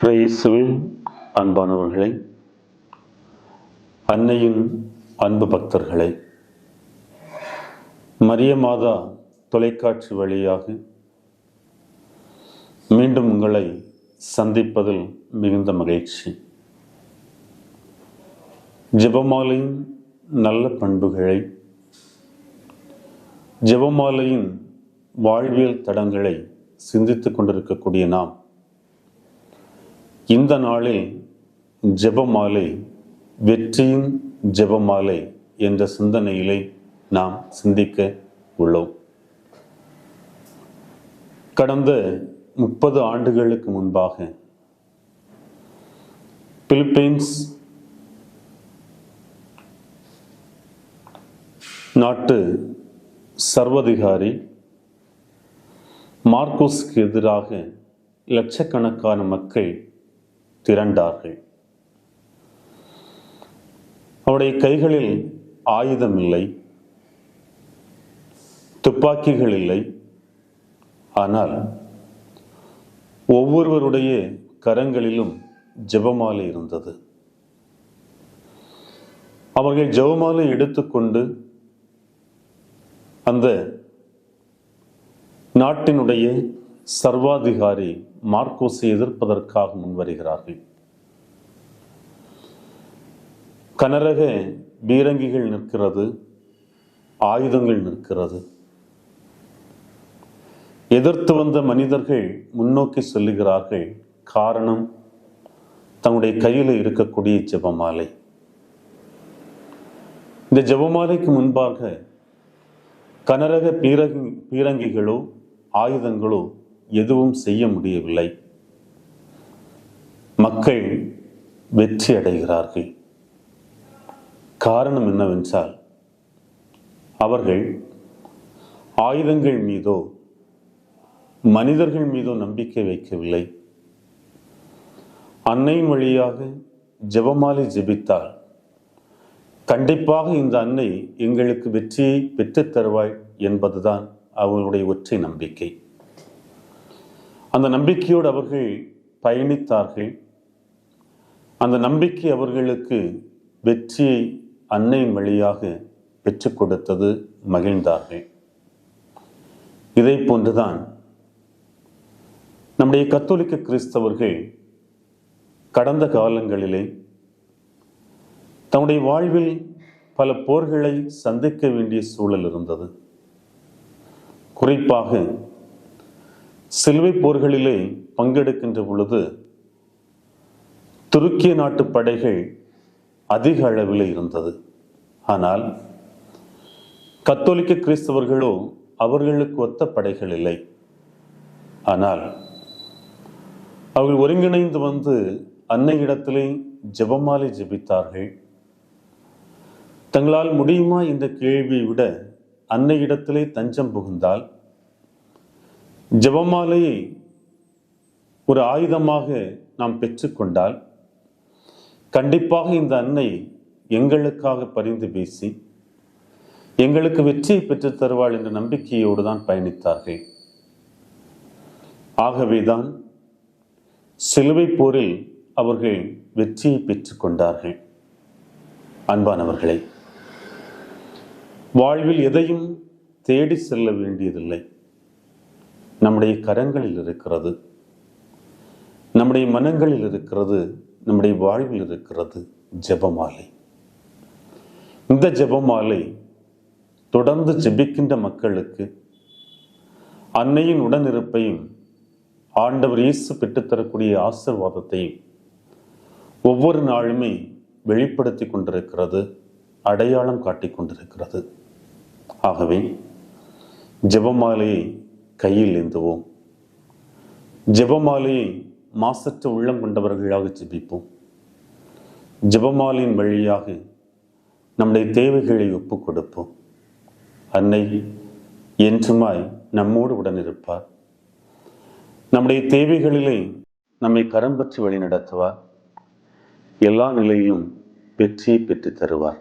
இயேசுவில் அன்பானவர்களே, அன்னையின் அன்பு பக்தர்களே, மரிய மாதா தொலைக்காட்சி வழியாக மீண்டும் உங்களை சந்திப்பதில் மிகுந்த மகிழ்ச்சி. ஜெபமாலையின் நல்ல பண்புகளை, ஜெபமாலையின் வாழ்வியல் தடங்களை சிந்தித்துக் கொண்டிருக்கக்கூடிய நாம் இந்த நாளில் ஜெபமாலை வெற்றியின் ஜெபமாலை என்ற சிந்தனையிலே நாம் சிந்திக்க உள்ளோம். கடந்த 30 ஆண்டுகளுக்கு முன்பாக பிலிப்பைன்ஸ் நாட்டு சர்வதிகாரி மார்கோஸுக்கு எதிராக லட்சக்கணக்கான மக்கள் திரண்டார்கள். அவருடைய கைகளில் ஆயுதம் இல்லை, துப்பாக்கிகள் இல்லை. ஆனால் ஒவ்வொருவருடைய கரங்களிலும் ஜெபமாலை இருந்தது. அவர்கள் ஜெபமாலை எடுத்துக்கொண்டு அந்த நாட்டினுடைய சர்வாதிகாரி மார்கோஸை எதிர்ப்பதற்காக முன்வருகிறார்கள். கனரக பீரங்கிகள் நிற்கிறது, ஆயுதங்கள் நிற்கிறது. எதிர்த்து வந்த மனிதர்கள் முன்னோக்கி செல்லுகிறார்கள். காரணம், தன்னுடைய கையில் இருக்கக்கூடிய ஜெபமாலை. இந்த ஜெபமாலைக்கு முன்பாக கனரக பீரங்கிகளோ ஆயுதங்களோ எதுவும் செய்ய முடியவில்லை. மக்கள் வெற்றி அடைகிறார்கள். காரணம் என்னவென்றால், அவர்கள் ஆயுதங்கள் மீதோ மனிதர்கள் மீதோ நம்பிக்கை வைக்கவில்லை. அன்னையின் வழியாக ஜெபமாலை ஜெபித்தால் கண்டிப்பாக இந்த அன்னை எங்களுக்கு வெற்றியை பெற்றுத் தருவாள் என்பதுதான் அவர்களுடைய ஒற்றை நம்பிக்கை. அந்த நம்பிக்கையோடு அவர்கள் பயணித்தார்கள். அந்த நம்பிக்கை அவர்களுக்கு வெற்றியை அன்னையின் வழியாக பெற்றுக் கொடுத்தது. மகிழ்ந்தார்கள். இதை போன்றுதான் நம்முடைய கத்தோலிக்க கிறிஸ்தவர்கள் கடந்த காலங்களிலே தம்முடைய வாழ்வில் பல போர்களை சந்திக்க வேண்டிய சூழல் இருந்தது. குறிப்பாக சிலுவை போர்களிலே பங்கெடுக்கின்ற பொழுது துருக்கிய நாட்டு படைகள் அதிக அளவில் இருந்தது. ஆனால் கத்தோலிக்க கிறிஸ்தவர்களோ அவர்களுக்கு ஒத்த படைகள் இல்லை. ஆனால் அவர்கள் ஒருங்கிணைந்து வந்து அன்னையிடத்திலே ஜெபமாலை ஜெபித்தார்கள். தங்களால் முடியுமா என்ற கேள்வியை விட அன்னையிடத்திலே தஞ்சம் புகுந்தால், ஜெபமாலையை ஒரு ஆயுதமாக நாம் பெற்றுக்கொண்டால் கண்டிப்பாக இந்த அன்னை எங்களுக்காக பரிந்து பேசி எங்களுக்கு வெற்றியை பெற்றுத் தருவாள் என்ற நம்பிக்கையோடு தான் பயணித்தார்கள். ஆகவேதான் சிலுவை போரில் அவர்கள் வெற்றியை பெற்றுக் கொண்டார்கள். அன்பானவர்களே, வாழ்வில் எதையும் தேடி செல்ல வேண்டியதில்லை. நம்முடைய கரங்களில் இருக்கிறது, நம்முடைய மனங்களில் இருக்கிறது, நம்முடைய வாழ்வில் இருக்கிறது ஜெபமாலை. இந்த ஜெபமாலை தொடர்ந்து ஜெபிக்கின்ற மக்களுக்கு அன்னையின் உடனிருப்பையும் ஆண்டவர் இயேசு பெற்றுத்தரக்கூடிய ஆசீர்வாதத்தையும் ஒவ்வொரு நாளுமே வெளிப்படுத்தி கொண்டிருக்கிறது, அடையாளம் காட்டிக் கொண்டிருக்கிறது. ஆகவே ஜெபமாலையை கையில் ஏந்துவோம். ஜெபமாலையை மாசற்ற உள்ளம் கொண்டவர்களாக ஜெபிப்போம். ஜெபமாலையின் வழியாக நம்முடைய தேவைகளை ஒப்புக் கொடுப்போம். அன்னை என்றுமாய் நம்மோடு உடனிருப்பார். நம்முடைய தேவைகளிலே நம்மை கரம் பற்றி வழி நடத்துவார். எல்லா நிலையிலும் வெற்றியை பெற்றுத் தருவார்.